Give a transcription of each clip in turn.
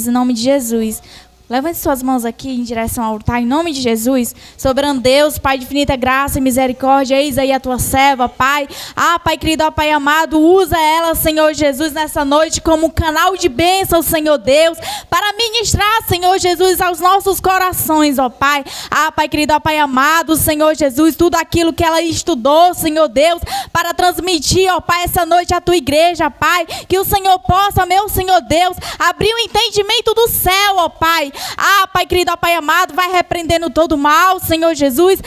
pedimos em nome de Jesus. Levante suas mãos aqui em direção ao altar, em nome de Jesus. Soberano Deus, Pai de infinita graça e misericórdia, eis aí a tua serva, Pai. Pai querido, Pai amado, usa ela, Senhor Jesus, nessa noite como um canal de bênção, Senhor Deus, para ministrar, Senhor Jesus, aos nossos corações, ó Pai. Pai querido, Pai amado, Senhor Jesus, tudo aquilo que ela estudou, Senhor Deus, para transmitir, ó Pai, essa noite à tua igreja, Pai. Que o Senhor possa, meu Senhor Deus, abrir o entendimento do céu, ó Pai. Pai querido, Pai amado, vai repreendendo todo mal, Senhor Jesus.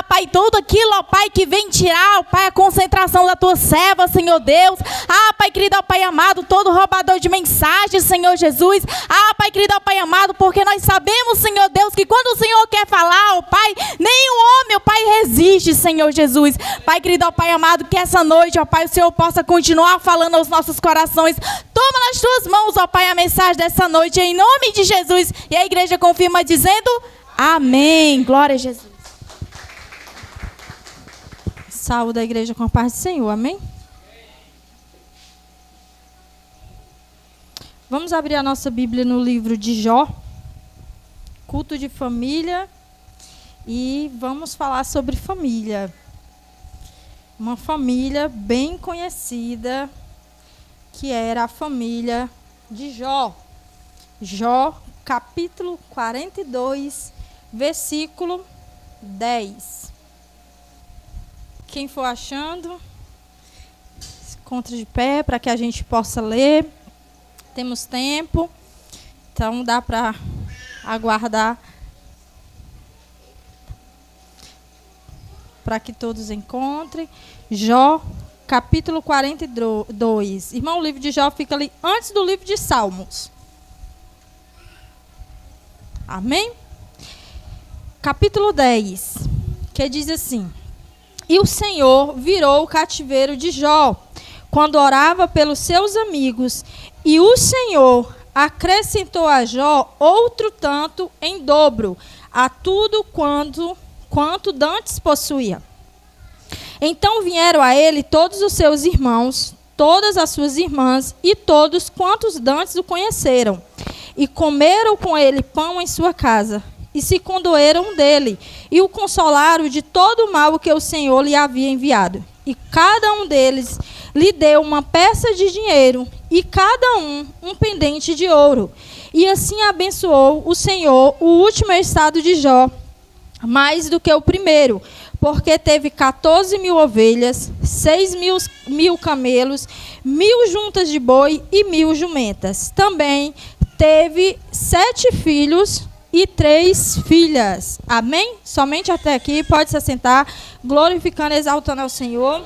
Pai, tudo aquilo, ó Pai, que vem tirar, ó Pai, a concentração da tua serva, Senhor Deus. Pai querido, Pai amado, todo roubador de mensagens, Senhor Jesus. Pai querido, Pai amado, porque nós sabemos, Senhor Deus, que quando o Senhor quer falar, ó Pai, nenhum homem, ó Pai, resiste, Senhor Jesus. Pai querido, ó Pai amado, que essa noite, ó Pai, o Senhor possa continuar falando aos nossos corações. Toma nas tuas mãos, ó Pai, a mensagem dessa noite, em nome de Jesus. E a igreja confirma dizendo amém. Glória a Jesus. Saúde a igreja com a paz do Senhor, amém? Vamos abrir a nossa Bíblia no livro de Jó, culto de família, e vamos falar sobre família. Uma família bem conhecida, que era a família de Jó. Jó, capítulo 42, versículo 10. Quem for achando, se encontre de pé para que a gente possa ler. Temos tempo, então dá para aguardar para que todos encontrem. Jó, capítulo 42. Irmão, o livro de Jó fica ali antes do livro de Salmos. Amém? Capítulo 10, que diz assim: E o Senhor virou o cativeiro de Jó, quando orava pelos seus amigos, e o Senhor acrescentou a Jó outro tanto em dobro, a tudo quanto dantes possuía. Então vieram a ele todos os seus irmãos, todas as suas irmãs, e todos quantos dantes o conheceram. E comeram com ele pão em sua casa, e se condoeram dele, e o consolaram de todo o mal que o Senhor lhe havia enviado. E cada um deles lhe deu uma peça de dinheiro, e cada um pendente de ouro. E assim abençoou o Senhor o último estado de Jó, mais do que o primeiro, porque teve 14.000 ovelhas, 6.000 camelos, 1.000 juntas de boi e 1.000 jumentas. Também teve 7 filhos e 3 filhas. Amém? Somente até aqui, pode se assentar, glorificando e exaltando ao Senhor.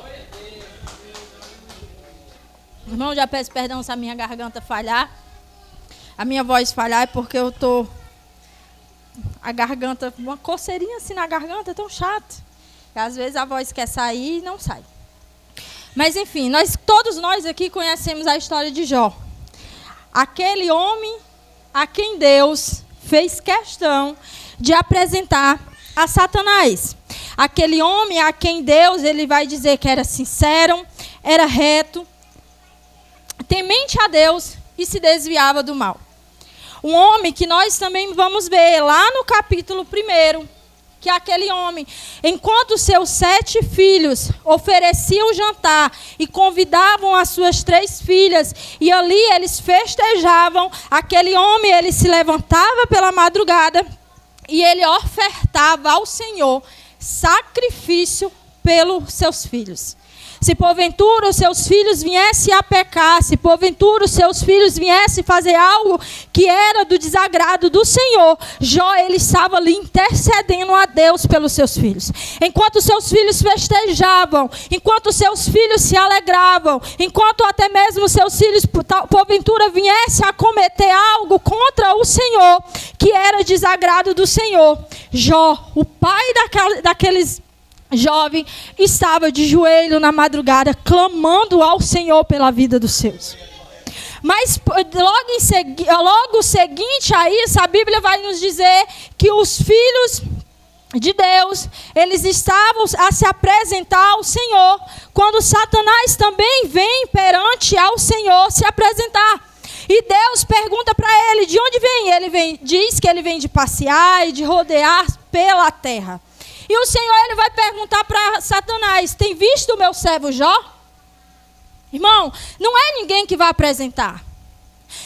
Irmão, já peço perdão se a minha garganta falhar. A minha voz falhar é porque eu estou... A garganta, uma coceirinha assim na garganta, é tão chato. E às vezes a voz quer sair e não sai. Mas enfim, todos nós aqui conhecemos a história de Jó. Aquele homem a quem Deus fez questão de apresentar a Satanás. Aquele homem a quem Deus, ele vai dizer que era sincero, era reto, temente a Deus e se desviava do mal. Um homem que nós também vamos ver lá no capítulo 1, que aquele homem, enquanto seus 7 filhos ofereciam jantar e convidavam as suas 3 filhas, e ali eles festejavam, aquele homem, ele se levantava pela madrugada e ele ofertava ao Senhor sacrifício pelos seus filhos. Se porventura os seus filhos viessem a pecar, se porventura os seus filhos viessem fazer algo que era do desagrado do Senhor, Jó, ele estava ali intercedendo a Deus pelos seus filhos. Enquanto os seus filhos festejavam, enquanto os seus filhos se alegravam, enquanto até mesmo os seus filhos porventura viessem a cometer algo contra o Senhor, que era desagrado do Senhor, Jó, o pai daqueles jovem, estava de joelho na madrugada, clamando ao Senhor pela vida dos seus. Mas logo seguinte a isso, a Bíblia vai nos dizer que os filhos de Deus, eles estavam a se apresentar ao Senhor, quando Satanás também vem perante ao Senhor se apresentar. E Deus pergunta para ele de onde vem. Diz que ele vem de passear e de rodear pela terra. E o Senhor, ele vai perguntar para Satanás: tem visto o meu servo Jó? Irmão, não é ninguém que vai apresentar.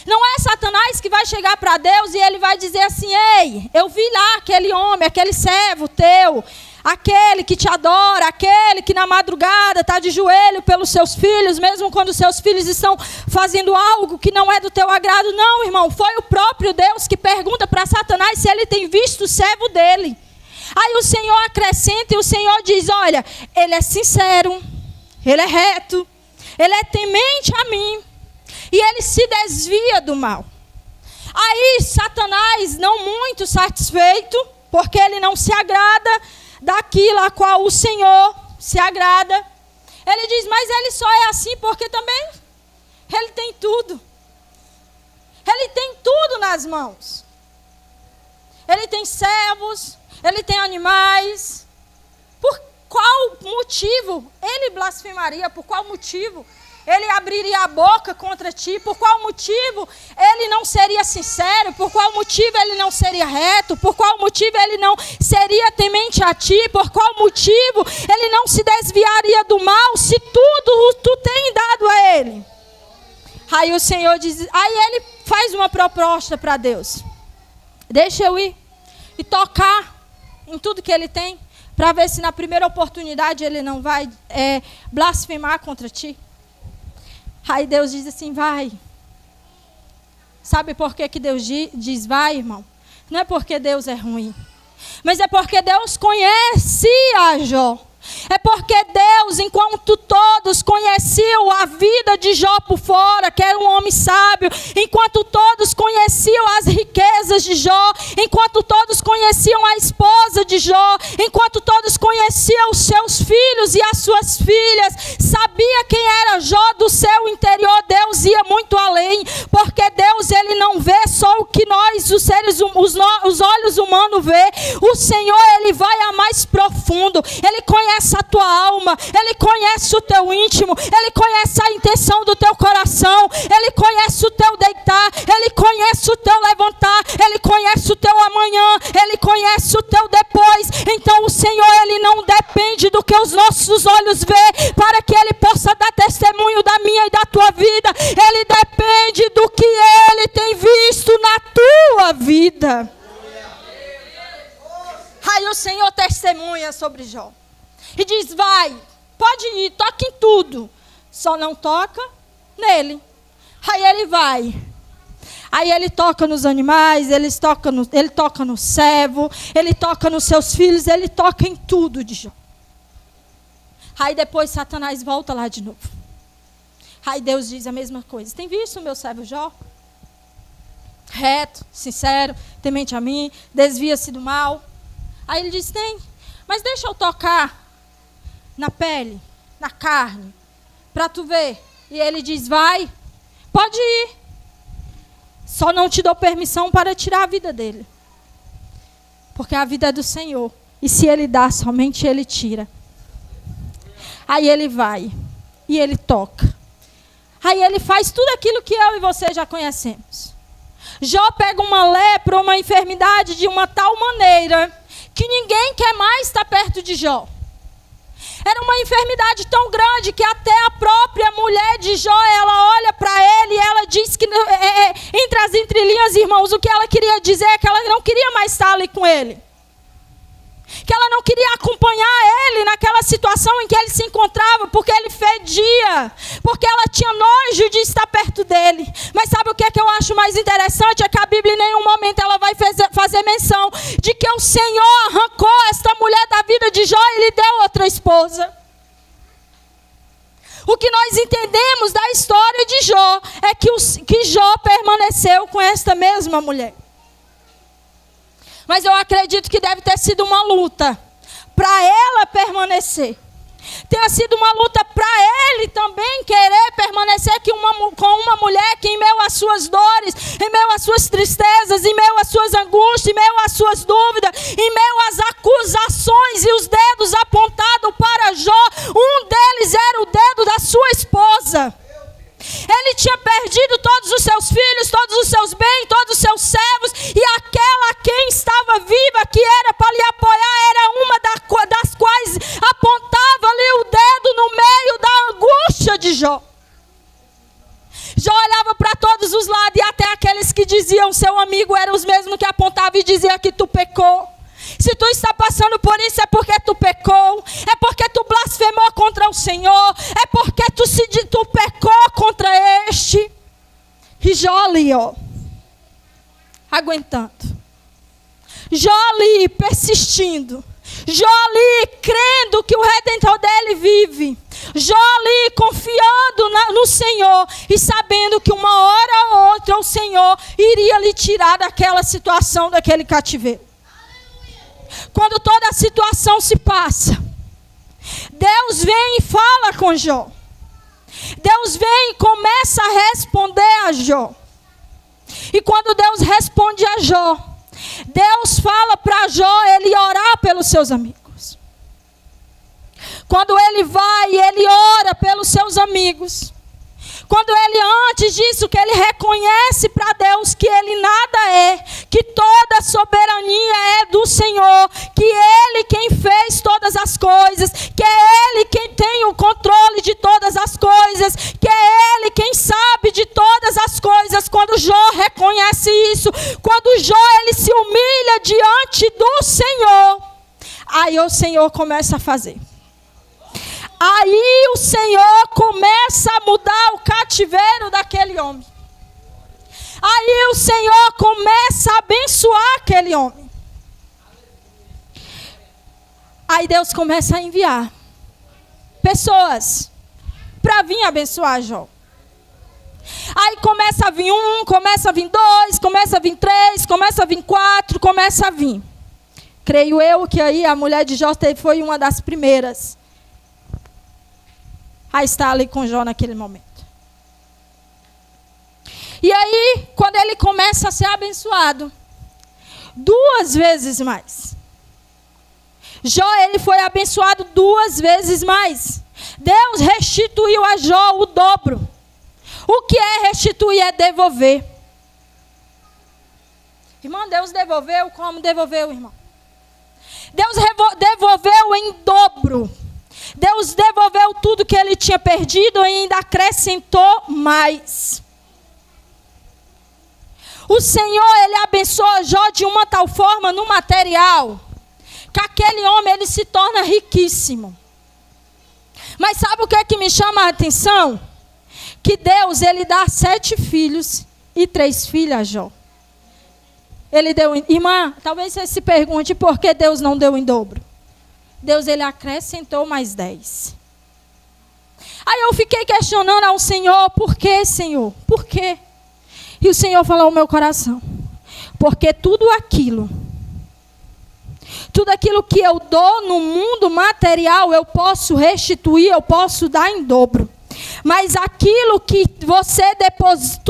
Não é Satanás que vai chegar para Deus e ele vai dizer assim: ei, eu vi lá aquele homem, aquele servo teu, aquele que te adora, aquele que na madrugada está de joelho pelos seus filhos, mesmo quando seus filhos estão fazendo algo que não é do teu agrado. Não, irmão, foi o próprio Deus que pergunta para Satanás se ele tem visto o servo dele. Aí o Senhor acrescenta e o Senhor diz: olha, ele é sincero, ele é reto, ele é temente a mim e ele se desvia do mal. Aí Satanás, não muito satisfeito, porque ele não se agrada daquilo a qual o Senhor se agrada, ele diz: mas ele só é assim porque também ele tem tudo. Ele tem tudo nas mãos. Ele tem servos, ele tem animais. Por qual motivo ele blasfemaria? Por qual motivo ele abriria a boca contra ti? Por qual motivo ele não seria sincero? Por qual motivo ele não seria reto? Por qual motivo ele não seria temente a ti? Por qual motivo ele não se desviaria do mal, se tudo tu tem dado a ele? Aí o Senhor diz, aí ele faz uma proposta para Deus: deixa eu ir e tocar em tudo que ele tem, para ver se na primeira oportunidade ele não vai blasfemar contra ti. Aí Deus diz assim: vai. Sabe por que Deus diz vai, irmão? Não é porque Deus é ruim, mas é porque Deus conhecia Jó. É porque Deus, enquanto todos conheciam a vida de Jó por fora, que era um homem sábio, enquanto todos conheciam as riquezas de Jó, enquanto todos conheciam a esposa de Jó, enquanto todos conheciam os seus filhos e as suas filhas, sabia quem era Jó do seu interior, Deus ia muito além, porque Deus, ele não vê só o que nós, os seres, os olhos humanos vê. O Senhor, ele vai a mais profundo, ele conhece a tua alma, ele conhece o teu íntimo, ele conhece a intenção do teu coração, ele conhece o teu deitar, ele conhece o teu levantar, ele conhece o teu amanhã, ele conhece o teu depois. Então o Senhor, ele não depende do que os nossos olhos vê para que ele possa dar testemunho da minha e da tua vida. Ele depende do que ele tem visto na tua vida. Aí o Senhor testemunha sobre Jó e diz: vai, pode ir, toca em tudo, só não toca nele. Aí ele vai. Aí ele toca nos animais, ele toca no servo, ele toca nos seus filhos, ele toca em tudo de Jó. Aí depois Satanás volta lá de novo. Aí Deus diz a mesma coisa: tem visto o meu servo Jó? Reto, sincero, temente a mim, desvia-se do mal. Aí ele diz: tem, mas deixa eu tocar na pele, na carne, para tu ver. E ele diz: vai, pode ir, só não te dou permissão para tirar a vida dele, porque a vida é do Senhor, e se ele dá, somente ele tira. Aí ele vai e ele toca. Aí ele faz tudo aquilo que eu e você já conhecemos. Jó pega uma lepra, uma enfermidade de uma tal maneira que ninguém quer mais estar perto de Jó. Era uma enfermidade tão grande que até a própria mulher de Jó, ela olha para ele e ela diz que, entre as entrelinhas, irmãos, o que ela queria dizer é que ela não queria mais estar ali com ele. Que ela não queria acompanhar ele naquela situação em que ele se encontrava, porque ele fedia, porque ela tinha nojo de estar perto dele. Mas sabe o que é que eu acho mais interessante? É que a Bíblia em nenhum momento ela vai fazer menção de que o Senhor arrancou esta mulher da vida de Jó e lhe deu outra esposa. O que nós entendemos da história de Jó é que Jó permaneceu com esta mesma mulher. Mas eu acredito que deve ter sido uma luta para ela permanecer. Tenha sido uma luta para ele também querer permanecer com uma mulher que, em meio às suas dores, em meio às suas tristezas, em meio às suas angústias, em meio às suas dúvidas, em meio às acusações e os dedos apontados para Jó, um deles era o dedo da sua esposa. Ele tinha perdido todos os seus filhos. Senhor, é porque tu pecou contra este. E Jó ali, ó, aguentando. Jó ali, persistindo. Jó ali, crendo que o Redentor dele vive. Jó ali, confiando no Senhor e sabendo que uma hora ou outra o Senhor iria lhe tirar daquela situação, daquele cativeiro. Quando toda a situação se passa, Deus vem e fala com Jó. Deus vem e começa a responder a Jó. E quando Deus responde a Jó, Deus fala para Jó ele orar pelos seus amigos. Quando ele vai e ele ora pelos seus amigos. Quando ele, antes disso, que ele reconhece para Deus que ele nada é, que toda a soberania é do Senhor, que ele quem fez todas as coisas, que é ele quem tem o controle de todas as coisas, que é ele quem sabe de todas as coisas. Quando Jó reconhece isso, quando Jó ele se humilha diante do Senhor, aí o Senhor começa a fazer. Aí o Senhor começa a mudar o cativeiro daquele homem. Aí o Senhor começa a abençoar aquele homem. Aí Deus começa a enviar pessoas para vir abençoar Jó. Aí começa a vir 1, começa a vir 2, começa a vir 3, começa a vir 4, começa a vir. Creio eu que aí a mulher de Jó foi uma das primeiras a estar ali com Jó naquele momento. E aí, quando ele começa a ser abençoado, 2 vezes mais. Jó, ele foi abençoado 2 vezes mais. Deus restituiu a Jó o dobro. O que é restituir? É devolver. Irmão, Deus devolveu como devolveu, irmão? Deus devolveu em dobro. Deus devolveu tudo que ele tinha perdido e ainda acrescentou mais. O Senhor, ele abençoa Jó de uma tal forma no material, que aquele homem, ele se torna riquíssimo. Mas sabe o que é que me chama a atenção? Que Deus, ele dá 7 filhos e 3 filhas a Jó. Ele deu, irmã, talvez você se pergunte por que Deus não deu em dobro. Deus, ele acrescentou mais 10. Aí eu fiquei questionando ao Senhor, por que, Senhor? Por quê? E o Senhor falou ao meu coração, porque tudo aquilo que eu dou no mundo material, eu posso restituir, eu posso dar em dobro. Mas aquilo que você deposita,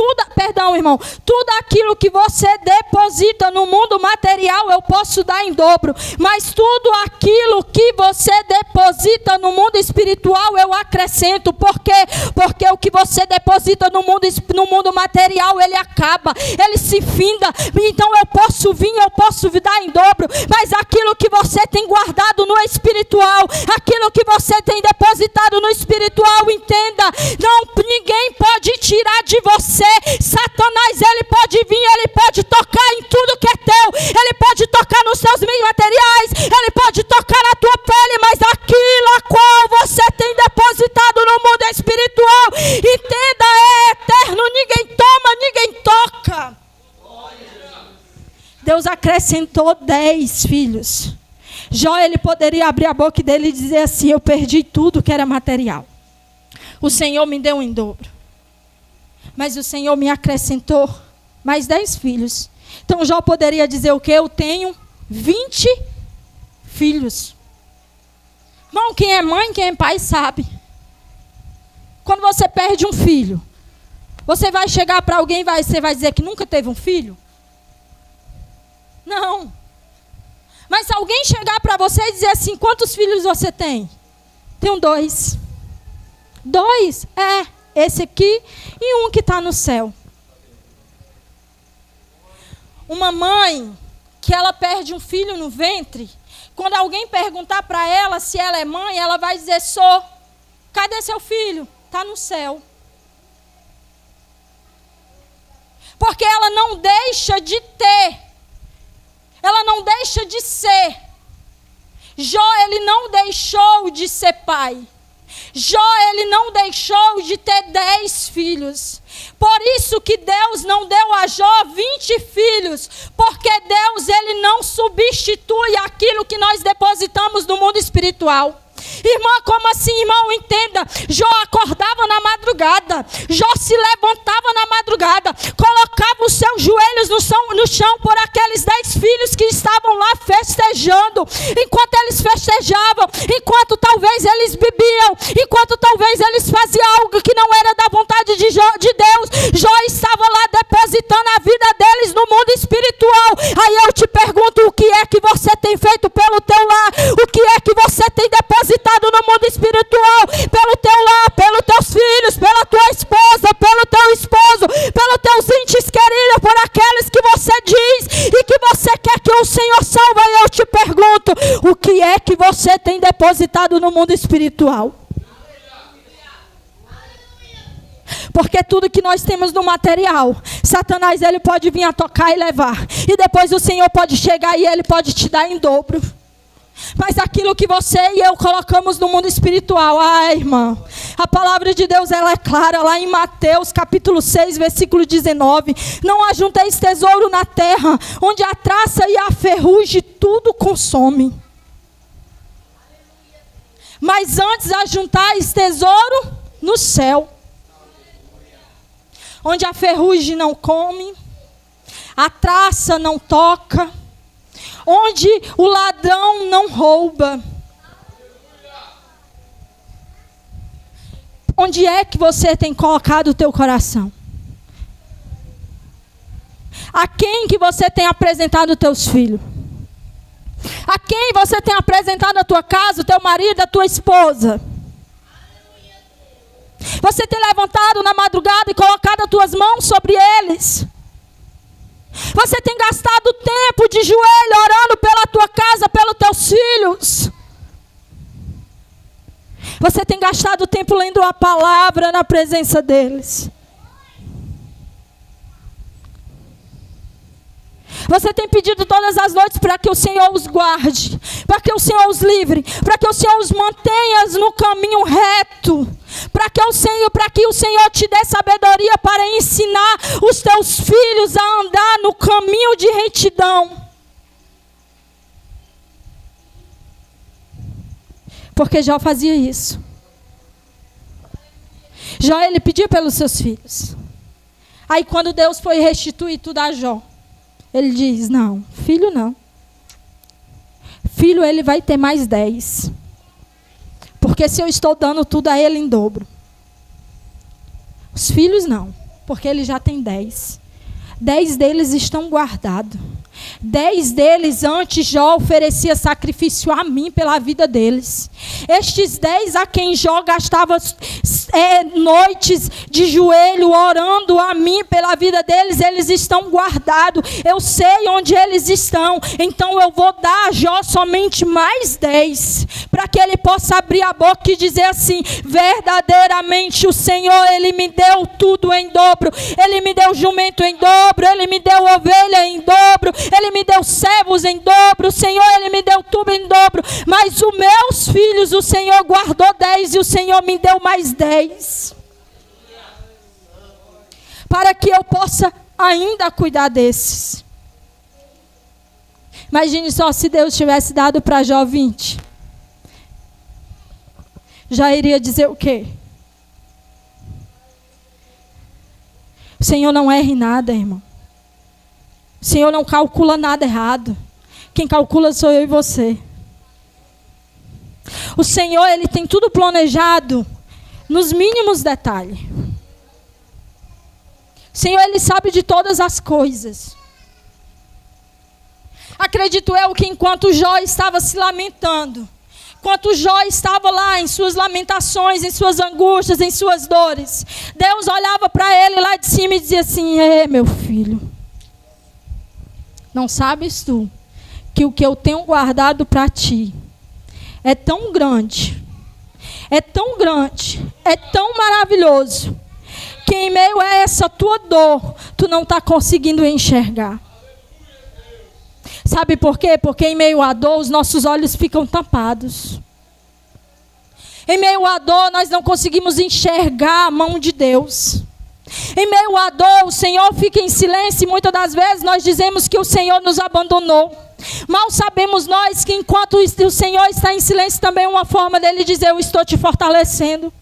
tudo aquilo que você deposita no mundo material, eu posso dar em dobro. Mas tudo aquilo que você deposita no mundo espiritual, eu acrescento. Por quê? Porque o que você deposita no mundo material, ele acaba, ele se finda. Então eu posso dar em dobro. Mas aquilo que você tem guardado no espiritual, aquilo que você tem depositado no espiritual, entenda, não, ninguém pode tirar de você. Satanás, ele pode vir, ele pode tocar em tudo que é teu, ele pode tocar nos seus bens materiais, ele pode tocar na tua pele, mas aquilo a qual você tem depositado no mundo espiritual, entenda, é eterno, ninguém toma, ninguém toca. Deus acrescentou 10 filhos. Jó, ele poderia abrir a boca dele e dizer assim, eu perdi tudo que era material. O Senhor me deu em dobro. Mas o Senhor me acrescentou mais 10 filhos. Então Jó poderia dizer o quê? Eu tenho 20 filhos. Irmão, quem é mãe, quem é pai sabe. Quando você perde um filho, você vai chegar para alguém e você vai dizer que nunca teve um filho? Não. Mas se alguém chegar para você e dizer assim, quantos filhos você tem? Tenho 2. 2? Esse aqui e um que está no céu. Uma mãe que ela perde um filho no ventre, quando alguém perguntar para ela se ela é mãe, ela vai dizer, sou. Cadê seu filho? Está no céu. Porque ela não deixa de ter. Ela não deixa de ser. Jó, ele não deixou de ser pai. Jó, ele não deixou de ter 10 filhos. Por isso que Deus não deu a Jó 20 filhos, porque Deus, ele não substitui aquilo que nós depositamos no mundo espiritual. Irmã, como assim, irmão? Entenda. Jó acordava na madrugada. Jó se levantava na madrugada. Colocava os seus joelhos no chão por aqueles 10 filhos que estavam lá festejando. Enquanto eles festejavam, enquanto talvez eles bebiam, enquanto talvez eles faziam algo que não era da vontade de Deus, Jó estava lá depositando a vida deles no mundo espiritual. Aí eu te pergunto, o que é que você tem feito pelo teu lar? O que é que você tem depositado no mundo espiritual, pelo teu lar, pelos teus filhos, pela tua esposa, pelo teu esposo, pelos teus entes queridos, por aqueles que você diz e que você quer que o Senhor salve? E eu te pergunto, o que é que você tem depositado no mundo espiritual? Porque tudo que nós temos no material, Satanás, ele pode vir a tocar e levar, e depois o Senhor pode chegar e ele pode te dar em dobro. Mas aquilo que você e eu colocamos no mundo espiritual, irmã, a palavra de Deus, ela é clara, lá em Mateus capítulo 6, versículo 19, não ajunteis tesouro na terra, onde a traça e a ferrugem tudo consome. Mas antes ajuntais tesouro no céu, onde a ferrugem não come, a traça não toca, onde o ladrão não rouba. Onde é que você tem colocado o teu coração? A quem que você tem apresentado os teus filhos? A quem você tem apresentado a tua casa, o teu marido, a tua esposa? Você tem levantado na madrugada e colocado as tuas mãos sobre eles? Você tem gastado tempo de joelho orando pela tua casa, pelos teus filhos? Você tem gastado tempo lendo a palavra na presença deles? Você tem pedido todas as noites para que o Senhor os guarde, para que o Senhor os livre, para que o Senhor os mantenha no caminho reto, para que o Senhor te dê sabedoria para ensinar os teus filhos a andar no caminho de retidão. Porque Jó fazia isso. Jó, ele pedia pelos seus filhos. Aí quando Deus foi restituir tudo a Jó, ele diz, não, filho não. Filho, ele vai ter mais 10. Porque se eu estou dando tudo a ele em dobro. Os filhos não, porque ele já tem 10. 10 deles estão guardados. 10 deles antes Jó oferecia sacrifício a mim pela vida deles. Estes 10 a quem Jó gastava noites de joelho orando a mim pela vida deles, eles estão guardados. Eu sei onde eles estão. Então eu vou dar a Jó somente mais 10, para que ele possa abrir a boca e dizer assim, verdadeiramente o Senhor, ele me deu tudo em dobro. Ele me deu jumento em dobro, ele me deu ovelha em dobro, ele me deu servos em dobro, o Senhor, ele me deu tudo em dobro. Mas os meus filhos, o Senhor guardou 10 e o Senhor me deu mais 10. Para que eu possa ainda cuidar desses. Imagine só se Deus tivesse dado para Jó 20. Já iria dizer o quê? O Senhor não erra em nada, irmão. O Senhor não calcula nada errado. Quem calcula sou eu e você. O Senhor, ele tem tudo planejado nos mínimos detalhes. O Senhor, ele sabe de todas as coisas. Acredito eu que enquanto Jó estava se lamentando, enquanto Jó estava lá em suas lamentações, em suas angústias, em suas dores, Deus olhava para ele lá de cima e dizia assim, meu filho, não sabes tu que o que eu tenho guardado para ti é tão grande, é tão grande, é tão maravilhoso, que em meio a essa tua dor, tu não está conseguindo enxergar. Sabe por quê? Porque em meio à dor, os nossos olhos ficam tampados. Em meio à dor, nós não conseguimos enxergar a mão de Deus. Em meio à dor, o Senhor fica em silêncio e muitas das vezes nós dizemos que o Senhor nos abandonou. Mal sabemos nós que enquanto o Senhor está em silêncio, também é uma forma dele dizer: eu estou te fortalecendo.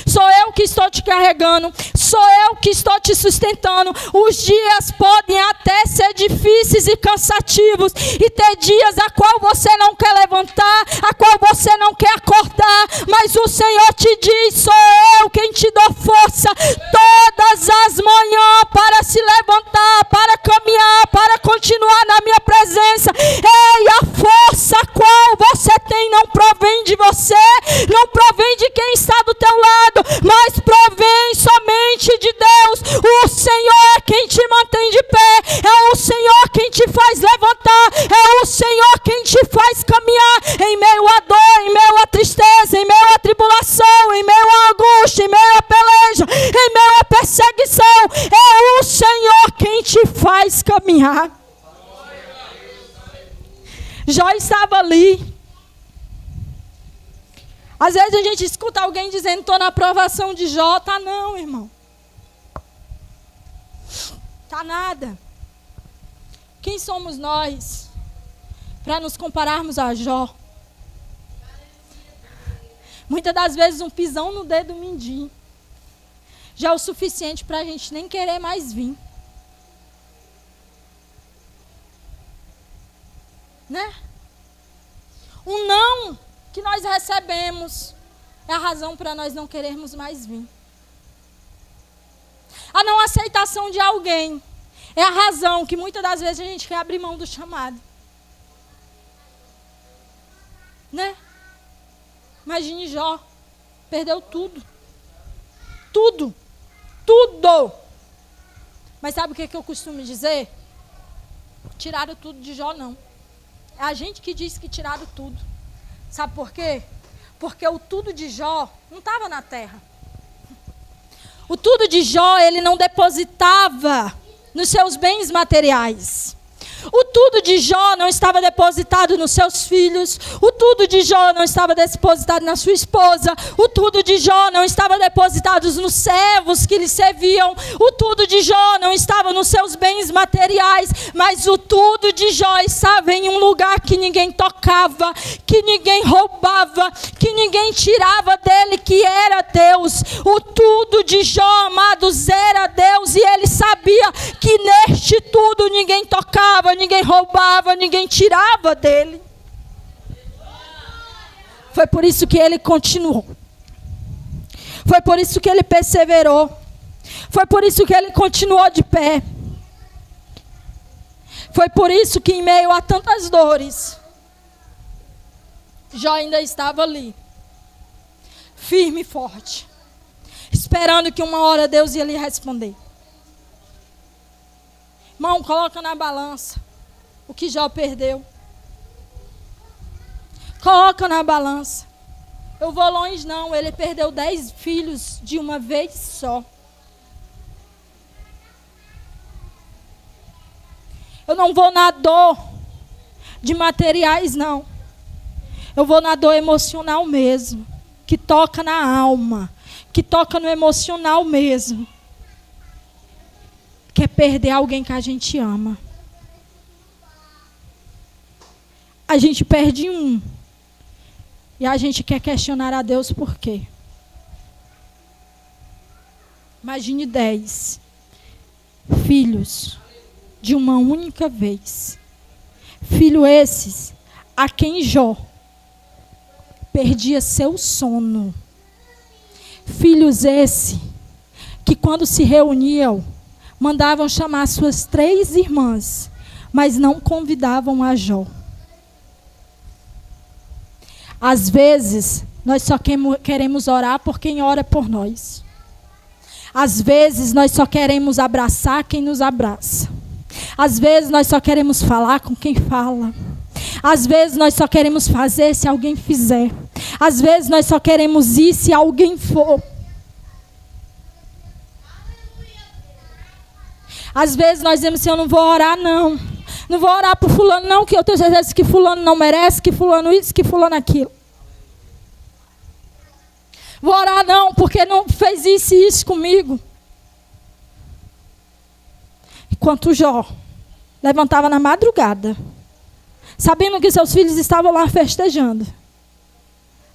Sou eu que estou te carregando, sou eu que estou te sustentando. Os dias podem até ser difíceis e cansativos, e ter dias a qual você não quer levantar, a qual você não quer acordar, mas o Senhor te diz: sou eu quem te dou força todas as manhãs para se levantar, para caminhar, para continuar na minha presença. Ei, a força a qual você tem não provém de você, não provém de quem está do teu lado, mas provém somente de Deus. O Senhor é quem te mantém de pé, é o Senhor quem te faz levantar, é o Senhor quem te faz caminhar em meio à dor, em meio à tristeza, em meio à tribulação, em meio à angústia, em meio à peleja, em meio à perseguição. É o Senhor quem te faz caminhar. Jó estava ali. Às vezes a gente escuta alguém dizendo: estou na aprovação de Jó. Tá não, irmão. Tá nada. Quem somos nós para nos compararmos a Jó? Muitas das vezes um pisão no dedo mindinho já é o suficiente para a gente nem querer mais vir. Né? Um não que nós recebemos é a razão para nós não querermos mais vir. A não aceitação de alguém é a razão que muitas das vezes a gente quer abrir mão do chamado. Né? Imagine Jó, perdeu tudo. Tudo. Tudo. Mas sabe o que eu costumo dizer? Tiraram tudo de Jó, não. É a gente que diz que tiraram tudo. Sabe por quê? Porque o tudo de Jó não estava na terra. O tudo de Jó, ele não depositava nos seus bens materiais. O tudo de Jó não estava depositado nos seus filhos. O tudo de Jó não estava depositado na sua esposa. O tudo de Jó não estava depositado nos servos que lhe serviam. O tudo de Jó não estava nos seus bens materiais. Mas o tudo de Jó estava em um lugar que ninguém tocava, que ninguém roubava, que ninguém tirava dele, que era Deus. O tudo de Jó, amados, era Deus. E ele sabia que neste tudo ninguém tocava, ninguém roubava, ninguém tirava dele. Foi por isso que ele continuou. Foi por isso que ele perseverou. Foi por isso que ele continuou de pé. Foi por isso que em meio a tantas dores, Jó ainda estava ali, firme e forte, esperando que uma hora Deus ia lhe responder. Irmão, coloca na balança o que Jó perdeu. Coloca na balança. Eu vou longe não, ele perdeu 10 filhos de uma vez só. Eu não vou na dor de materiais, não. Eu vou na dor emocional mesmo, que toca na alma, que toca no emocional mesmo. Que é perder alguém que a gente ama. A gente perde um. E a gente quer questionar a Deus por quê. Imagine 10 filhos de uma única vez. Filho esses a quem Jó perdia seu sono. Filhos esses que quando se reuniam mandavam chamar suas 3 irmãs, mas não convidavam a Jó. Às vezes, nós só queremos orar por quem ora por nós. Às vezes, nós só queremos abraçar quem nos abraça. Às vezes, nós só queremos falar com quem fala. Às vezes, nós só queremos fazer se alguém fizer. Às vezes, nós só queremos ir se alguém for. Às vezes, nós dizemos assim: eu não vou orar, não. Não vou orar por fulano, não, que eu tenho certeza que fulano não merece, que fulano isso, que fulano aquilo. Vou orar não, porque não fez isso e isso comigo. Enquanto Jó levantava na madrugada, sabendo que seus filhos estavam lá festejando.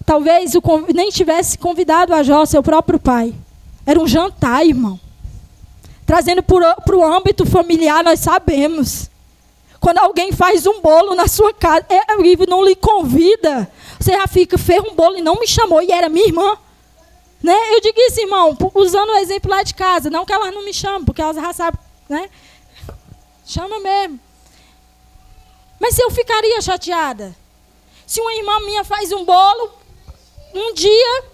Talvez nem tivesse convidado a Jó, seu próprio pai. Era um jantar, irmão. Trazendo para o âmbito familiar, nós sabemos. Quando alguém faz um bolo na sua casa e não lhe convida, você já fica, fez um bolo e não me chamou, e era minha irmã. Né? Eu digo isso, irmão, usando o exemplo lá de casa. Não que elas não me chamam, porque elas já sabem, né? Chama mesmo. Mas eu ficaria chateada se uma irmã minha faz um bolo um dia,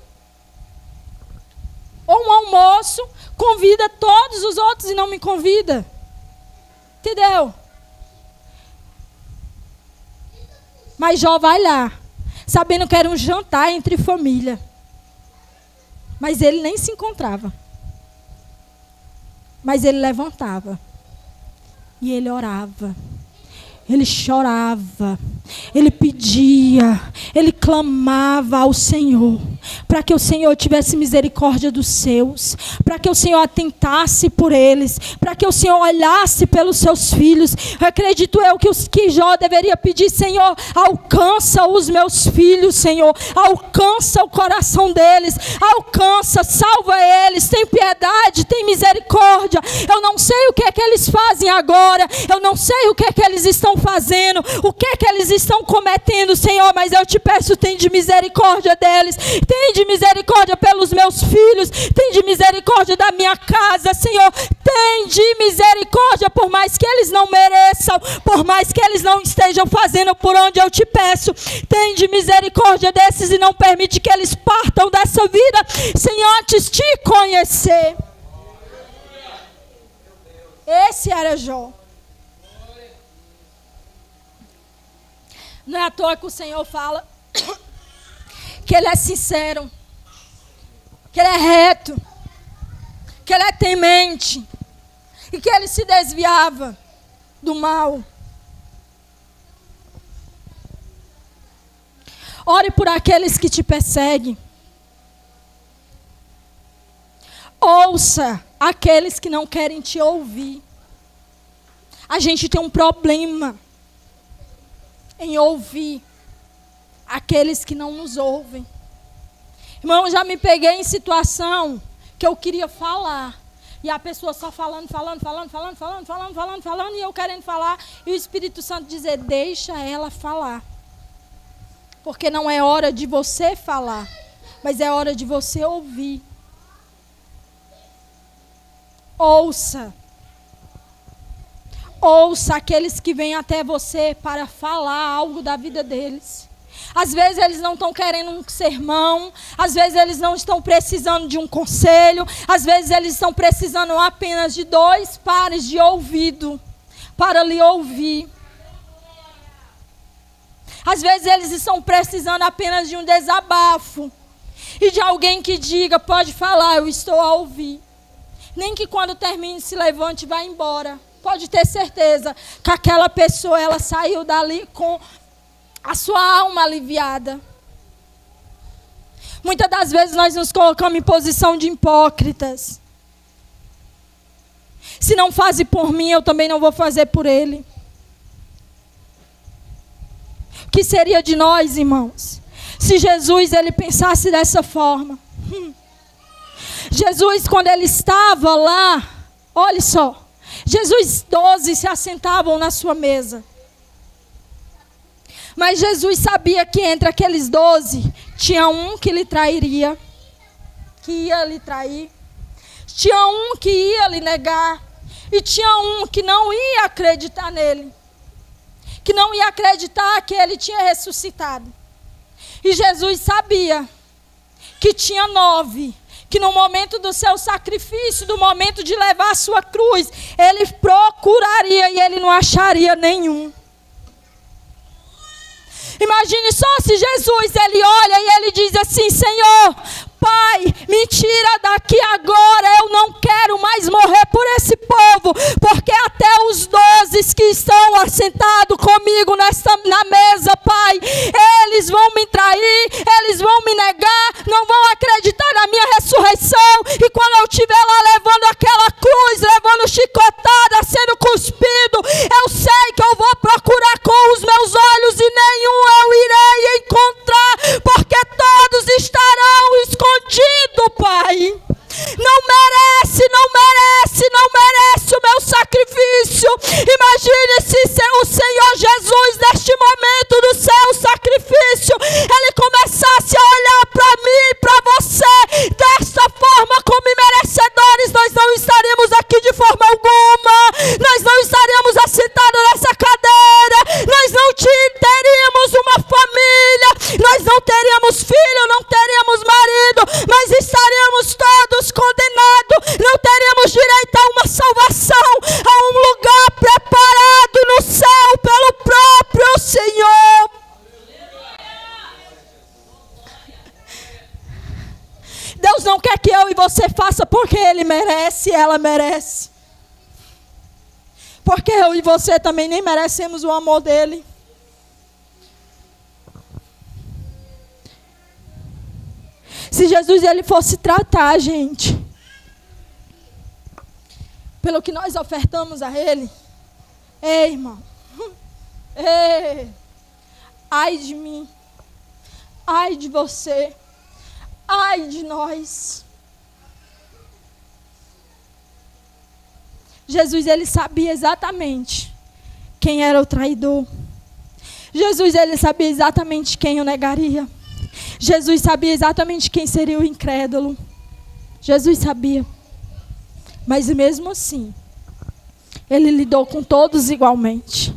ou um almoço, convida todos os outros e não me convida. Entendeu? Mas Jó vai lá, sabendo que era um jantar entre família. Mas ele nem se encontrava. Mas ele levantava. E ele orava. Ele chorava, ele pedia, ele clamava ao Senhor, para que o Senhor tivesse misericórdia dos seus, para que o Senhor atentasse por eles, para que o Senhor olhasse pelos seus filhos. Acredito eu que Jó deveria pedir: Senhor, alcança os meus filhos, Senhor, alcança o coração deles, alcança, salva eles, tem piedade, tem misericórdia. Eu não sei o que é que eles fazem agora, eu não sei o que é que eles estão fazendo, o que é que eles estão cometendo, Senhor, mas eu te peço, tem de misericórdia deles, tem de misericórdia pelos meus filhos, tem de misericórdia da minha casa, Senhor, tem de misericórdia, por mais que eles não mereçam, por mais que eles não estejam fazendo por onde eu te peço, tem de misericórdia desses e não permite que eles partam dessa vida sem antes te conhecer. Esse era Jó. Não é à toa que o Senhor fala que Ele é sincero, que Ele é reto, que Ele é temente e que Ele se desviava do mal. Ore por aqueles que te perseguem. Ouça aqueles que não querem te ouvir. A gente tem um problema em ouvir aqueles que não nos ouvem. Irmão, já me peguei em situação que eu queria falar e a pessoa só falando, e eu querendo falar, e o Espírito Santo dizer: deixa ela falar, porque não é hora de você falar, mas é hora de você ouvir. Ouça aqueles que vêm até você para falar algo da vida deles. Às vezes eles não estão querendo um sermão, às vezes eles não estão precisando de um conselho, às vezes eles estão precisando apenas de 2 pares de ouvido para lhe ouvir. Às vezes eles estão precisando apenas de um desabafo e de alguém que diga: pode falar, eu estou a ouvir. Nem que quando termine se levante e vá embora. Pode ter certeza que aquela pessoa, ela saiu dali com a sua alma aliviada. Muitas das vezes nós nos colocamos em posição de hipócritas. Se não faz por mim, eu também não vou fazer por ele. O que seria de nós, irmãos, se Jesus ele pensasse dessa forma? Jesus, quando ele estava lá, olha só, Jesus, 12 se assentavam na sua mesa. Mas Jesus sabia que entre aqueles 12, tinha um que lhe trairia, que ia lhe trair. Tinha um que ia lhe negar. E tinha um que não ia acreditar nele. Que não ia acreditar que ele tinha ressuscitado. E Jesus sabia que tinha 9, que no momento do seu sacrifício, do momento de levar a sua cruz, ele procuraria e ele não acharia nenhum. Imagine só se Jesus, ele olha e ele diz assim: Senhor, Pai, me tira daqui agora, eu não quero mais morrer por esse povo, porque até os 12 que estão assentados comigo na mesa, Pai, eles vão me trair, eles vão me negar, não vão acreditar na minha ressurreição. E quando eu estiver lá levando aquela cruz, levando chicotada, sendo cuspido, eu sei que eu vou procurar com os meus olhos e nenhum eu irei encontrar, porque todos estarão escondidos, Pai. Não merece o meu sacrifício. Imagine se o Senhor Jesus, neste momento do seu sacrifício, Ele começasse a olhar para mim e para você desta forma, como merecedores. Nós não estaríamos aqui de forma alguma, nós não estaríamos assentados nessa cadeira, nós não teríamos uma família, nós não teríamos filho, não teríamos marido, mas estaríamos todos condenados, não teríamos direito a uma salvação, a um lugar preparado no céu pelo próprio Senhor. Deus não quer que eu e você faça porque Ele merece, ela merece. Porque eu e você também nem merecemos o amor dEle. Se Jesus ele fosse tratar a gente pelo que nós ofertamos a Ele, ei, irmão, ei, ai de mim, ai de você, ai de nós. Jesus ele sabia exatamente quem era o traidor. Jesus ele sabia exatamente quem o negaria. Jesus sabia exatamente quem seria o incrédulo. Jesus sabia. Mas mesmo assim, Ele lidou com todos igualmente.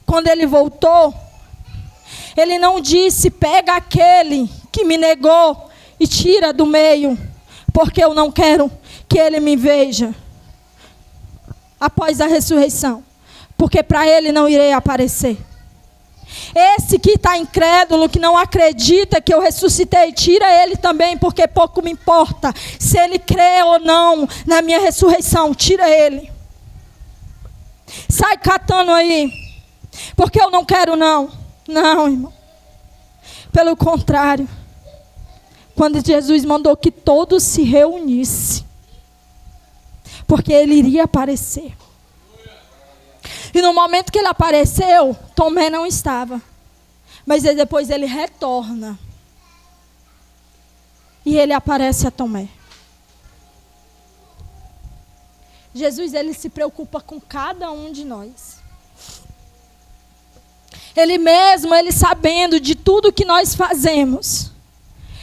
Quando Ele voltou, Ele não disse, pega aquele que me negou e tira do meio, porque eu não quero que ele me veja após a ressurreição, porque para ele não irei aparecer. Esse que está incrédulo, que não acredita que eu ressuscitei, tira ele também, porque pouco me importa se ele crê ou não na minha ressurreição, tira ele. Sai catando aí, porque eu não quero não, irmão. Pelo contrário, quando Jesus mandou que todos se reunissem, porque ele iria aparecer. E no momento que ele apareceu, Tomé não estava. Mas depois ele retorna. E ele aparece a Tomé. Jesus, ele se preocupa com cada um de nós. Ele mesmo, ele sabendo de tudo que nós fazemos,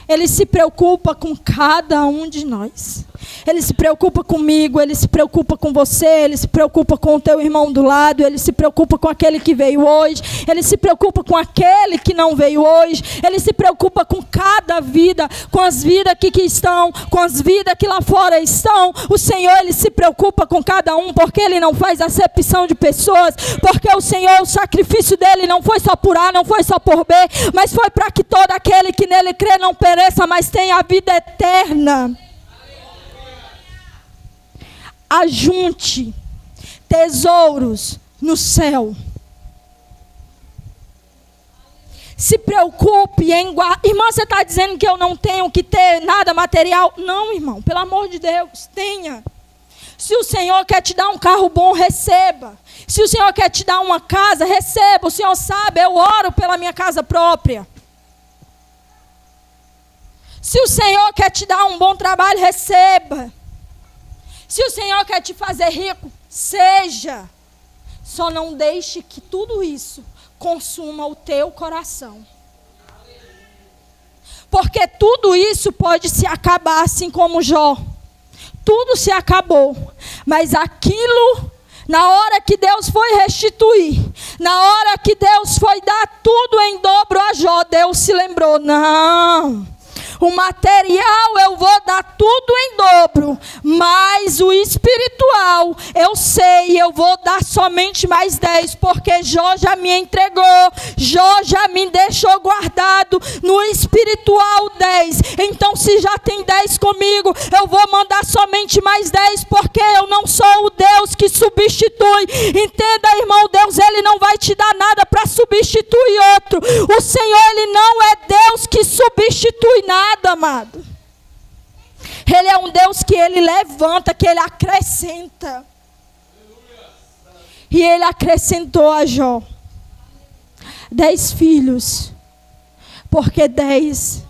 ele se preocupa com cada um de nós. Ele se preocupa comigo, ele se preocupa com você, ele se preocupa com o teu irmão do lado, ele se preocupa com aquele que veio hoje, ele se preocupa com aquele que não veio hoje, ele se preocupa com cada vida, com as vidas aqui que estão, com as vidas que lá fora estão. O Senhor, ele se preocupa com cada um, porque ele não faz acepção de pessoas, porque o Senhor, o sacrifício dele não foi só por A, não foi só por B, mas foi para que todo aquele que nele crê não pereça, mas tenha a vida eterna. Ajunte tesouros no céu. Se preocupe em guardar. Irmão, você está dizendo que eu não tenho que ter nada material? Não, irmão, pelo amor de Deus, tenha. Se o Senhor quer te dar um carro bom, receba. Se o Senhor quer te dar uma casa, receba. O Senhor sabe, eu oro pela minha casa própria. Se o Senhor quer te dar um bom trabalho, receba. Se o Senhor quer te fazer rico, seja. Só não deixe que tudo isso consuma o teu coração. Porque tudo isso pode se acabar, assim como Jó. Tudo se acabou. Mas aquilo, na hora que Deus foi restituir, na hora que Deus foi dar tudo em dobro a Jó, Deus se lembrou, não. O material eu vou dar tudo em dobro, mas o espiritual eu sei, eu vou dar somente mais 10, porque Jó já me entregou, Jó já me deixou guardado no espiritual 10. Então se já tem 10 comigo, eu vou mandar somente mais 10, porque eu não sou o Deus que substitui. Entenda, irmão, Deus ele não vai te dar nada para substituir outro. O Senhor ele não é Deus que substitui nada, amado. Ele é um Deus que ele levanta, que ele acrescenta. E ele acrescentou a Jó 10 filhos, porque 10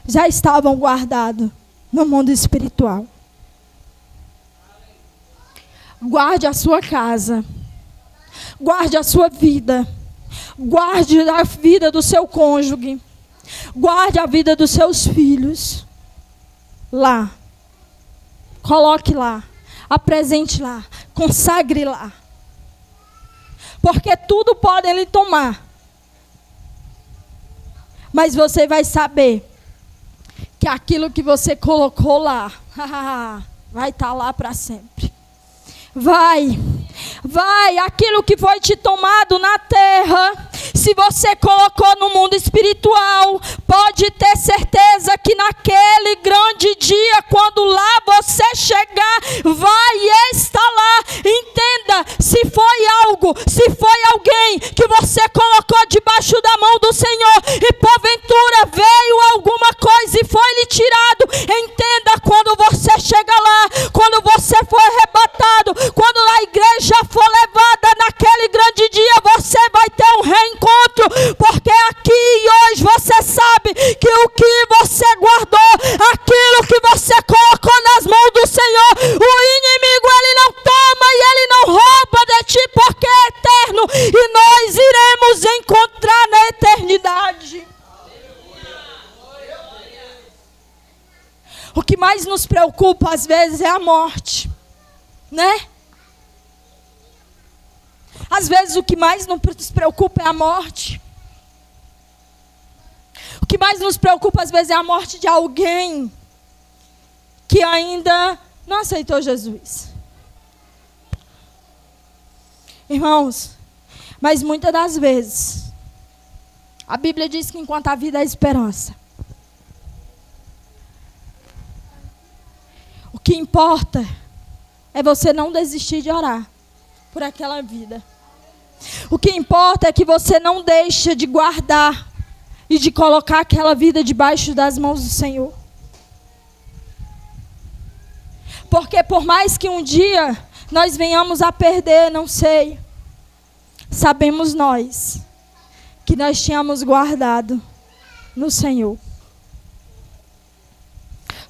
já estavam guardados no mundo espiritual. Guarde a sua casa, guarde a sua vida, guarde a vida do seu cônjuge, guarde a vida dos seus filhos lá. Coloque lá, apresente lá, consagre lá. Porque tudo podem lhe tomar, mas você vai saber que aquilo que você colocou lá vai estar lá para sempre. Vai, aquilo que foi te tomado na terra, se você colocou no mundo espiritual, pode ter certeza que naquele grande dia, quando lá você chegar, vai estar lá. Entenda, se foi alguém que você colocou debaixo da mão do Senhor, e porventura veio alguma coisa e foi lhe tirado, entenda, quando você chega lá, quando você for arrebatado, quando a igreja for levada naquele grande dia, você vai ter um reencontro, porque aqui e hoje você sabe que o que você guardou, aquilo que você colocou nas mãos do Senhor, o inimigo ele não toma e ele não rouba de ti, porque é eterno, e nós iremos encontrar na eternidade. O que mais nos preocupa às vezes é a morte, né? Às vezes o que mais nos preocupa é a morte. O que mais nos preocupa às vezes é a morte de alguém que ainda não aceitou Jesus. Irmãos, mas muitas das vezes a Bíblia diz que enquanto a vida há esperança. O que importa é você não desistir de orar por aquela vida. O que importa é que você não deixe de guardar e de colocar aquela vida debaixo das mãos do Senhor. Porque por mais que um dia nós venhamos a perder, não sei, sabemos nós que nós tínhamos guardado no Senhor.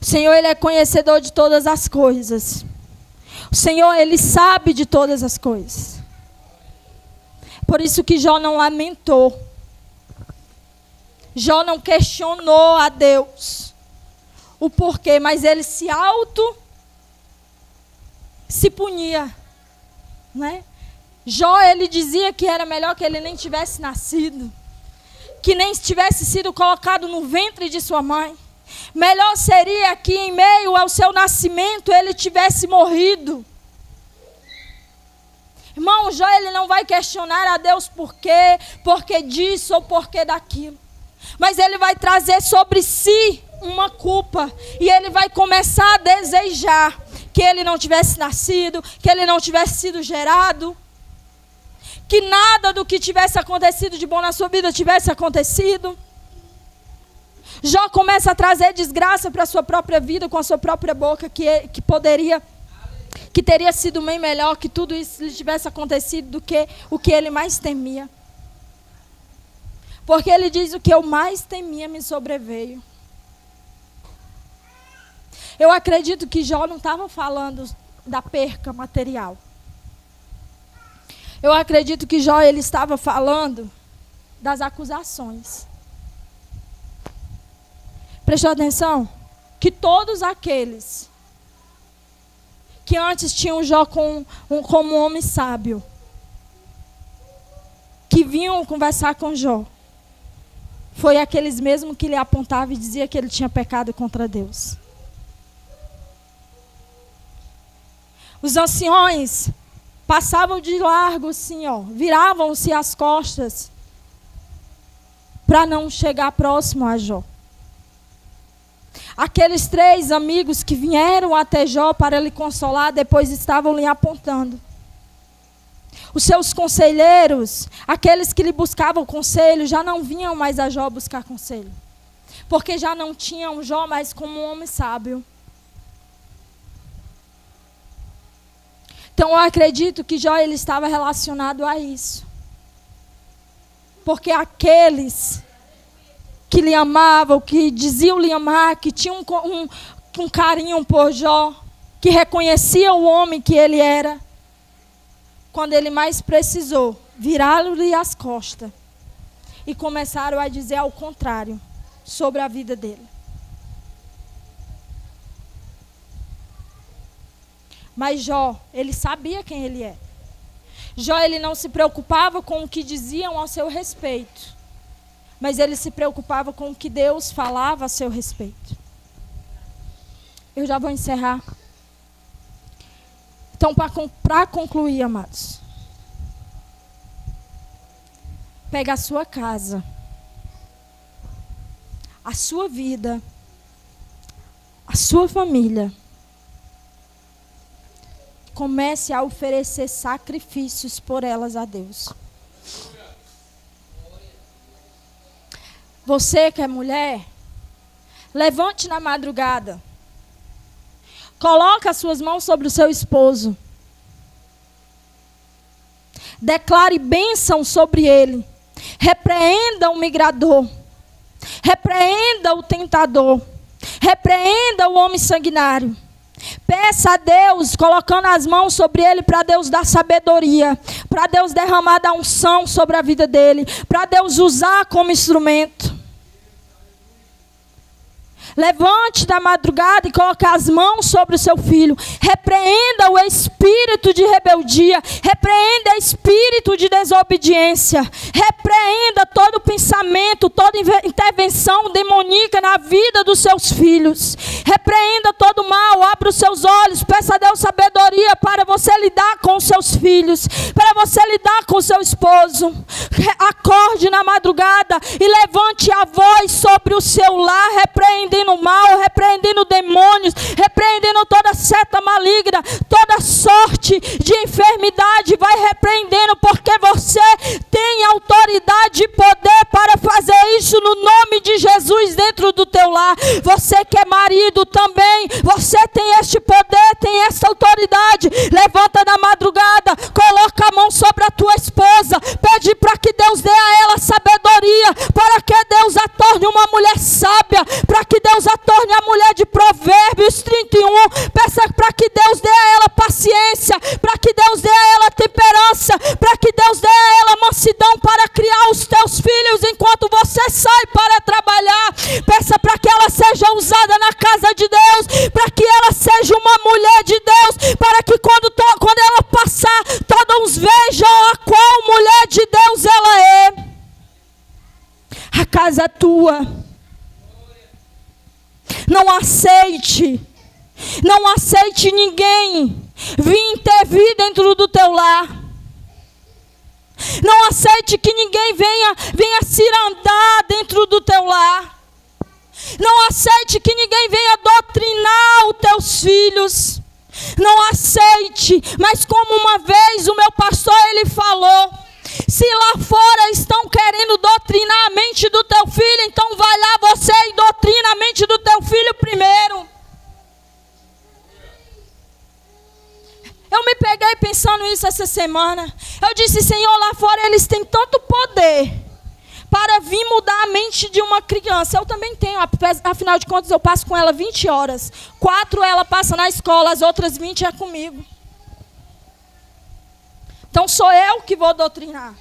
O Senhor, Ele é conhecedor de todas as coisas. O Senhor, Ele sabe de todas as coisas. Por isso que Jó não lamentou. Jó não questionou a Deus o porquê, mas ele se punia, né? Jó, ele dizia que era melhor que ele nem tivesse nascido, que nem tivesse sido colocado no ventre de sua mãe. Melhor seria que em meio ao seu nascimento ele tivesse morrido. Irmão, Jó ele não vai questionar a Deus porque disso ou porque daquilo. Mas ele vai trazer sobre si uma culpa. E ele vai começar a desejar que ele não tivesse nascido, que ele não tivesse sido gerado, que nada do que tivesse acontecido de bom na sua vida tivesse acontecido. Jó começa a trazer desgraça para a sua própria vida com a sua própria boca, que teria sido bem melhor que tudo isso lhe tivesse acontecido do que o que ele mais temia. Porque ele diz: o que eu mais temia me sobreveio. Eu acredito que Jó não estava falando da perca material. Eu acredito que Jó ele estava falando das acusações. Prestou atenção? Que todos aqueles que antes tinham Jó como um homem sábio, que vinham conversar com Jó, foi aqueles mesmos que lhe apontavam e diziam que ele tinha pecado contra Deus. Os anciões passavam de largo assim, viravam-se as costas para não chegar próximo a Jó. Aqueles 3 amigos que vieram até Jó para lhe consolar, depois estavam lhe apontando. Os seus conselheiros, aqueles que lhe buscavam conselho, já não vinham mais a Jó buscar conselho. Porque já não tinham Jó mais como um homem sábio. Então eu acredito que Jó ele estava relacionado a isso. Porque aqueles que lhe amavam, que diziam lhe amar, que tinham um carinho por Jó, que reconheciam o homem que ele era, quando ele mais precisou, viraram-lhe as costas e começaram a dizer ao contrário sobre a vida dele. Mas Jó, ele sabia quem ele é. Jó, ele não se preocupava com o que diziam ao seu respeito, mas ele se preocupava com o que Deus falava a seu respeito. Eu já vou encerrar. Então, para concluir, amados, pega a sua casa, a sua vida, a sua família, comece a oferecer sacrifícios por elas a Deus. Você que é mulher, levante na madrugada. Coloque as suas mãos sobre o seu esposo. Declare bênção sobre ele. Repreenda o migrador. Repreenda o tentador. Repreenda o homem sanguinário. Peça a Deus, colocando as mãos sobre ele, para Deus dar sabedoria, para Deus derramar da unção sobre a vida dele, para Deus usar como instrumento. Levante da madrugada e coloque as mãos sobre o seu filho. Repreenda o espírito de rebeldia. Repreenda o espírito de desobediência. Repreenda todo pensamento, toda intervenção demoníaca na vida dos seus filhos. Repreenda todo mal. Abra os seus olhos. Peça a Deus sabedoria para você lidar com os seus filhos. Para você lidar com o seu esposo. Acorde na madrugada e levante a voz sobre o seu lar, repreendendo o mal, repreendendo demônios, repreendendo toda seta maligna, toda sorte de enfermidade, vai repreendendo, porque você tem autoridade e poder para fazer isso no nome de Jesus dentro do teu lar. Você que é marido também, você tem este poder, tem esta autoridade. Levanta na madrugada, coloca a mão sobre a tua esposa, pede para que Deus dê a ela sabedoria, para que Deus a torne uma mulher sábia, para que Deus a torne a mulher de Provérbios 31, peça para que Deus dê a ela paciência, para que Deus dê a ela temperança, para que Deus dê a ela mansidão para criar os teus filhos enquanto você sai para trabalhar. Peça para que ela seja usada na casa de Deus, para que ela seja uma mulher de Deus, para que quando ela passar, todos vejam a qual mulher de Deus ela é. A casa é tua. Não aceite ninguém vir intervir dentro do teu lar. Não aceite que ninguém venha cirandar dentro do teu lar. Não aceite que ninguém venha doutrinar os teus filhos. Não aceite, mas como uma vez o meu pastor ele falou, se lá fora estão querendo doutrinar a mente do teu filho, então vai lá você e doutrina a mente do teu filho primeiro. Eu me peguei pensando isso essa semana. Eu disse, Senhor, lá fora eles têm tanto poder para vir mudar a mente de uma criança. Eu também tenho, afinal de contas eu passo com ela 20 horas. 4 ela passa na escola, as outras 20 é comigo. Então sou eu que vou doutrinar,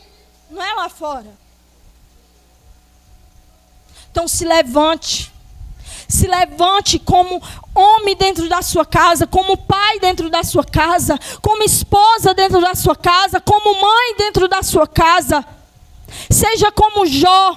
não é lá fora. Então se levante como homem dentro da sua casa, como pai dentro da sua casa, como esposa dentro da sua casa, como mãe dentro da sua casa. Seja como Jó,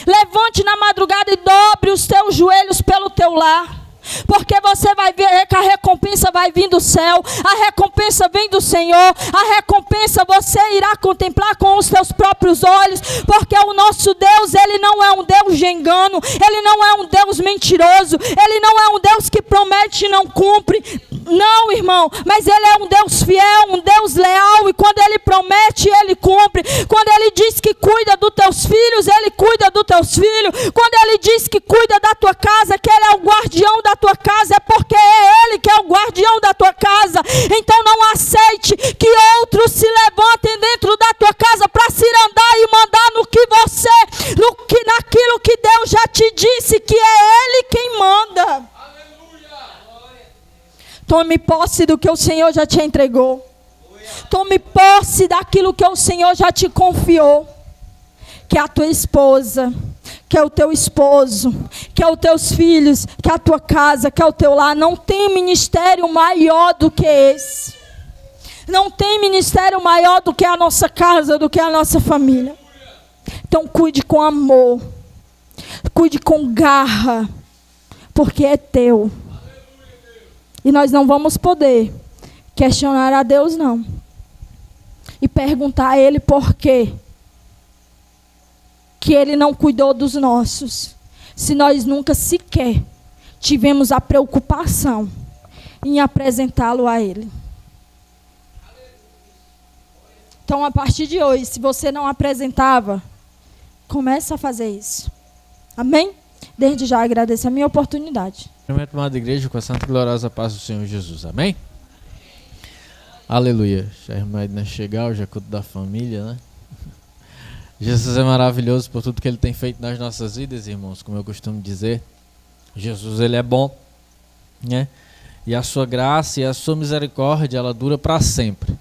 Levante na madrugada e dobre os teus joelhos pelo teu lar. Porque você vai ver que a recompensa vai vir do céu, a recompensa vem do Senhor, a recompensa você irá contemplar com os teus próprios olhos, porque o nosso Deus, Ele não é um Deus de engano, Ele não é um Deus mentiroso, Ele não é um Deus que promete e não cumpre, não, irmão, mas Ele é um Deus fiel, um Deus leal, e quando Ele promete, Ele cumpre. Quando Ele diz que cuida dos teus filhos, Ele cuida dos teus filhos. Quando Ele diz que cuida da tua casa, que Ele é o guardião da tua casa, é porque é Ele que é o guardião da tua casa. Então não aceite que outros se levantem dentro da tua casa para se andar e mandar naquilo que Deus já te disse, que é Ele quem manda. Tome posse do que o Senhor já te entregou. Tome posse daquilo que o Senhor já te confiou. Que é a tua esposa, que é o teu esposo, que é os teus filhos, que é a tua casa, que é o teu lar. Não tem ministério maior do que esse. Não tem ministério maior do que a nossa casa, do que a nossa família. Então cuide com amor. Cuide com garra. Porque é teu. E nós não vamos poder questionar a Deus, não. E perguntar a Ele por quê que Ele não cuidou dos nossos, se nós nunca sequer tivemos a preocupação em apresentá-lo a Ele. Então, a partir de hoje, se você não apresentava, comece a fazer isso. Amém? Desde já agradeço a minha oportunidade. Momento, amada igreja, com a santa e gloriosa paz do Senhor Jesus. Amém? Aleluia. Já a irmã Edna chegar, hoje é culto da família, né? Jesus é maravilhoso por tudo que Ele tem feito nas nossas vidas, irmãos, como eu costumo dizer. Jesus, Ele é bom, né? E a sua graça e a sua misericórdia, ela dura para sempre.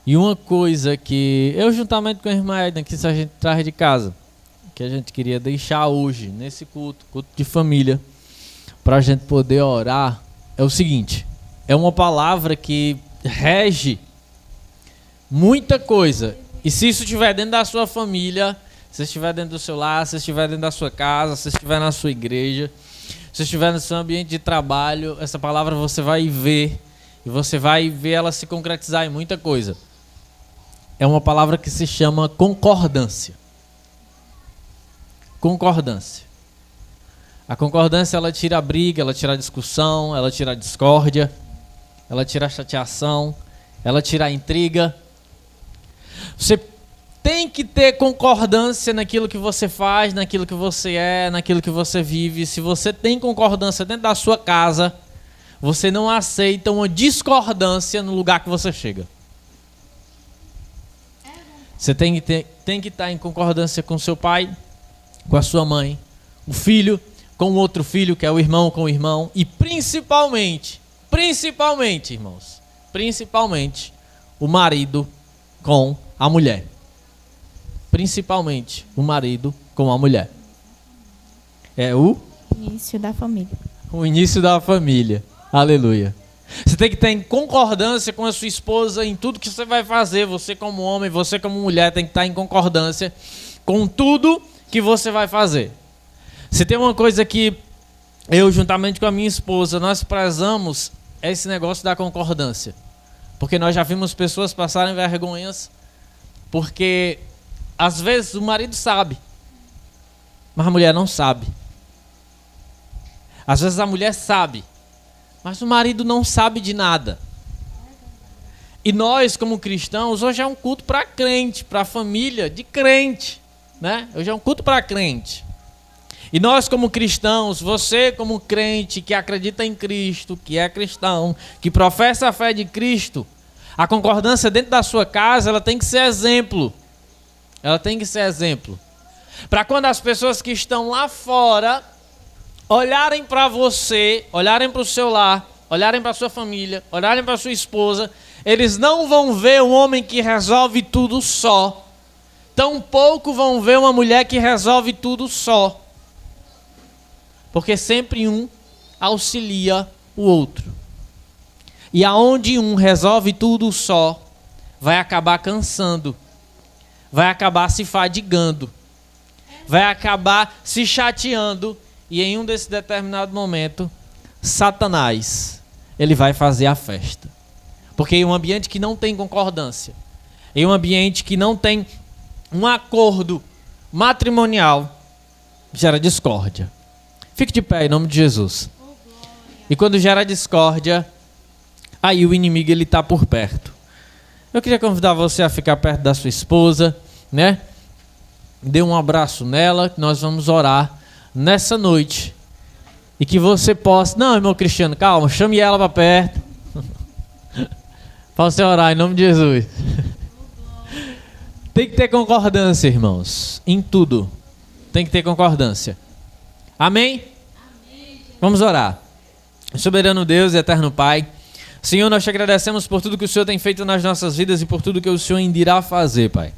E uma coisa que eu, juntamente com a irmã Edna, que a gente traz de casa, que a gente queria deixar hoje, nesse culto de família, para a gente poder orar, é o seguinte: é uma palavra que rege muita coisa. E se isso estiver dentro da sua família, se estiver dentro do seu lar, se estiver dentro da sua casa, se estiver na sua igreja, se estiver no seu ambiente de trabalho, essa palavra você vai ver, e você vai ver ela se concretizar em muita coisa. É uma palavra que se chama concordância. Concordância. A concordância, ela tira a briga, ela tira a discussão, ela tira a discórdia, ela tira a chateação, ela tira a intriga. Você tem que ter concordância naquilo que você faz, naquilo que você é, naquilo que você vive. Se você tem concordância dentro da sua casa, você não aceita uma discordância no lugar que você chega. Você tem que estar em concordância com seu pai, com a sua mãe, o filho com o outro filho, que é o irmão com o irmão, e principalmente, irmãos, principalmente o marido com a mulher. Principalmente o marido com a mulher. É o início da família. O início da família. Aleluia. Você tem que ter em concordância com a sua esposa em tudo que você vai fazer. Você como homem, você como mulher tem que estar em concordância com tudo que você vai fazer. Se tem uma coisa que eu, juntamente com a minha esposa, nós prezamos, é esse negócio da concordância. Porque nós já vimos pessoas passarem vergonhas, porque às vezes o marido sabe, mas a mulher não sabe. Às vezes a mulher sabe, mas o marido não sabe de nada. E nós, como cristãos, hoje é um culto para crente, para família de crente, né? Hoje é um culto para crente. E nós, como cristãos, você como crente que acredita em Cristo, que é cristão, que professa a fé de Cristo, a concordância dentro da sua casa, ela tem que ser exemplo. Ela tem que ser exemplo. Para quando as pessoas que estão lá fora olharem para você, olharem para o seu lar, olharem para a sua família, olharem para a sua esposa, eles não vão ver um homem que resolve tudo só. Tampouco vão ver uma mulher que resolve tudo só. Porque sempre um auxilia o outro. E aonde um resolve tudo só, vai acabar cansando. Vai acabar se fadigando. vai acabar se chateando e em um desse determinado momento, Satanás, ele vai fazer a festa. Porque em um ambiente que não tem concordância, em um ambiente que não tem um acordo matrimonial, gera discórdia. Fique de pé em nome de Jesus. E quando gera discórdia, aí o inimigo ele está por perto. Eu queria convidar você a ficar perto da sua esposa, né? Dê um abraço nela, que nós vamos orar nessa noite. E que você possa... Não, irmão Cristiano, calma, chame ela para perto. Para você orar em nome de Jesus. Tem que ter concordância, irmãos. Em tudo. Tem que ter concordância. Amém? Amém. Vamos orar. Soberano Deus e eterno Pai, Senhor, nós te agradecemos por tudo que o Senhor tem feito nas nossas vidas e por tudo que o Senhor ainda irá fazer, Pai.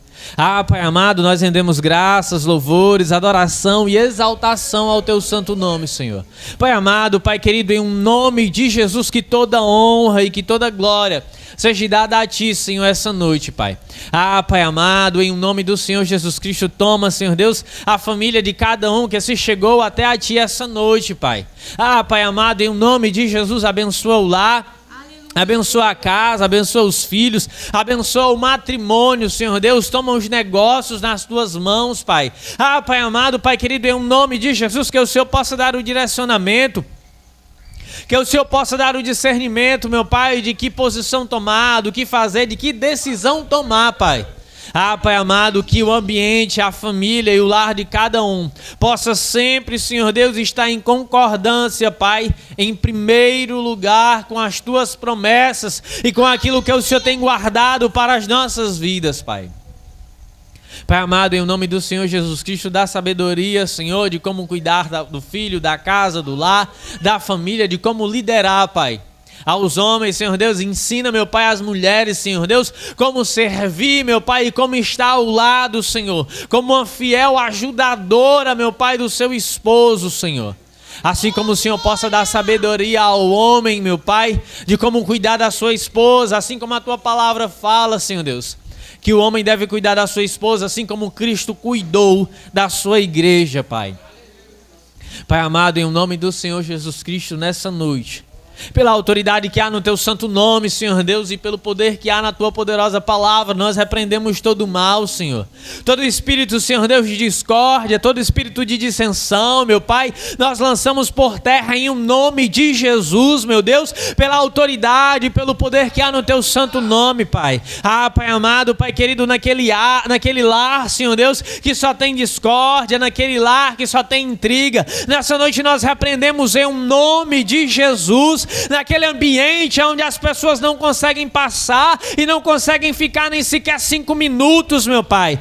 Pai amado, nós rendemos graças, louvores, adoração e exaltação ao Teu santo nome, Senhor. Pai amado, Pai querido, em um nome de Jesus, que toda honra e que toda glória seja dada a Ti, Senhor, essa noite, Pai. Pai amado, em nome do Senhor Jesus Cristo, toma, Senhor Deus, a família de cada um que se chegou até a Ti essa noite, Pai. Pai amado, em nome de Jesus, abençoa o lar, abençoa a casa, abençoa os filhos, abençoa o matrimônio, Senhor Deus, toma os negócios nas Tuas mãos, Pai. Pai amado, Pai querido, em nome de Jesus, que o Senhor possa dar o direcionamento, que o Senhor possa dar o discernimento, meu Pai, de que posição tomar, do que fazer, de que decisão tomar, Pai. Pai amado, que o ambiente, a família e o lar de cada um possa sempre, Senhor Deus, estar em concordância, Pai, em primeiro lugar com as Tuas promessas e com aquilo que o Senhor tem guardado para as nossas vidas, Pai. Pai amado, em nome do Senhor Jesus Cristo, dá sabedoria, Senhor, de como cuidar do filho, da casa, do lar, da família, de como liderar, Pai. Aos homens, Senhor Deus, ensina, meu Pai, às mulheres, Senhor Deus, como servir, meu Pai, e como estar ao lado, Senhor, como uma fiel ajudadora, meu Pai, do seu esposo, Senhor. Assim como o Senhor possa dar sabedoria ao homem, meu Pai, de como cuidar da sua esposa, assim como a Tua palavra fala, Senhor Deus, que o homem deve cuidar da sua esposa, assim como Cristo cuidou da sua igreja, Pai. Pai amado, em nome do Senhor Jesus Cristo, nessa noite, pela autoridade que há no Teu santo nome, Senhor Deus, e pelo poder que há na Tua poderosa palavra, nós repreendemos todo o mal, Senhor. Todo espírito, Senhor Deus, de discórdia, todo espírito de dissensão, meu Pai, nós lançamos por terra em um nome de Jesus, meu Deus, pela autoridade, pelo poder que há no Teu santo nome, Pai. Pai amado, Pai querido, naquele lar, Senhor Deus, que só tem discórdia, naquele lar que só tem intriga, nessa noite nós repreendemos em um nome de Jesus, naquele ambiente onde as pessoas não conseguem passar e não conseguem ficar nem sequer 5 minutos, meu Pai.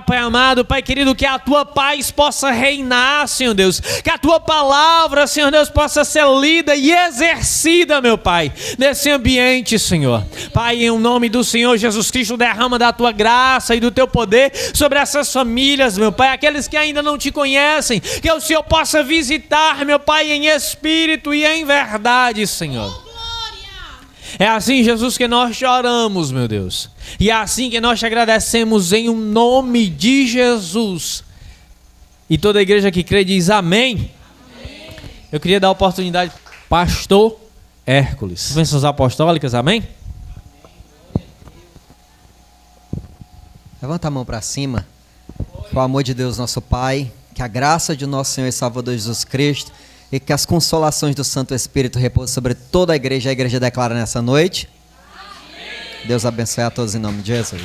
Pai amado, Pai querido, que a Tua paz possa reinar, Senhor Deus, que a Tua palavra, Senhor Deus, possa ser lida e exercida, meu Pai, nesse ambiente, Senhor. Pai, em nome do Senhor Jesus Cristo, derrama da Tua graça e do Teu poder sobre essas famílias, meu Pai, aqueles que ainda não Te conhecem, que o Senhor possa visitar, meu Pai, em espírito e em verdade, Senhor. É assim, Jesus, que nós te oramos, meu Deus. E é assim que nós te agradecemos em um nome de Jesus. E toda a igreja que crê diz amém. Amém. Eu queria dar a oportunidade para o pastor Hércules. Bênçãos apostólicas, amém? Levanta a mão para cima. Com o amor de Deus, nosso Pai, que a graça de nosso Senhor e Salvador Jesus Cristo e que as consolações do Santo Espírito repousem sobre toda a igreja declara nessa noite. Amém. Deus abençoe a todos em nome de Jesus.